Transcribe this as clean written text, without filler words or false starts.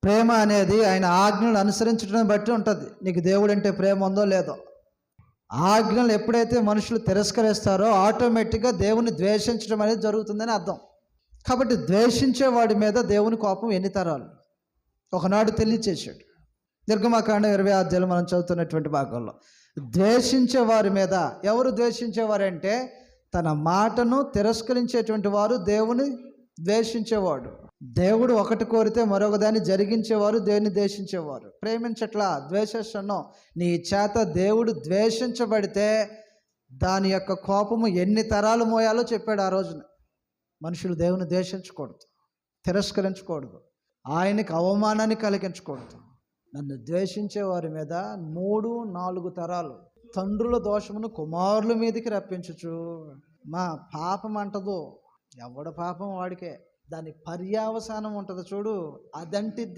ప్రేమ అనేది ఆయన ఆజ్ఞలను అనుసరించడం బట్టి ఉంటుంది. నీకు దేవుడు అంటే ప్రేమ ఉందో లేదో. ఆజ్ఞలు ఎప్పుడైతే మనుషులు తిరస్కరిస్తారో ఆటోమేటిక్గా దేవుని ద్వేషించడం అనేది జరుగుతుందని అర్థం. కాబట్టి ద్వేషించే వాడి మీద దేవుని కోపం ఎన్ని తరాలు ఒకనాడు తెలియచేశాడు. నిర్గమకాండం 20 అధ్యాయం మనం చదువుతున్నటువంటి భాగంలో ద్వేషించే వారి మీద, ఎవరు ద్వేషించేవారంటే తన మాటను తిరస్కరించేటువంటి వారు దేవుని ద్వేషించేవాడు. దేవుడు ఒకటి కోరితే మరొక దాన్ని జరిగించేవారు దేవుని ద్వేషించేవారు. ప్రేమించట్లా, ద్వేషిస్తున్నాం. నీ చేత దేవుడు ద్వేషించబడితే దాని యొక్క కోపము ఎన్ని తరాలు మోయాలో చెప్పాడు ఆ రోజున. మనుషులు దేవుని ద్వేషించకూడదు, తిరస్కరించకూడదు, ఆయనకి అవమానాన్ని కలిగించకూడదు. నన్ను ద్వేషించే వారి మీద 3-4 తరాలు తండ్రుల దోషమును కుమారుల మీదకి రప్పించుచు. మా పాపం అంటదు, ఎవడ పాపం వాడికే. దాని పర్యావసానం ఉంటుంది చూడు, అదంటిద్ది.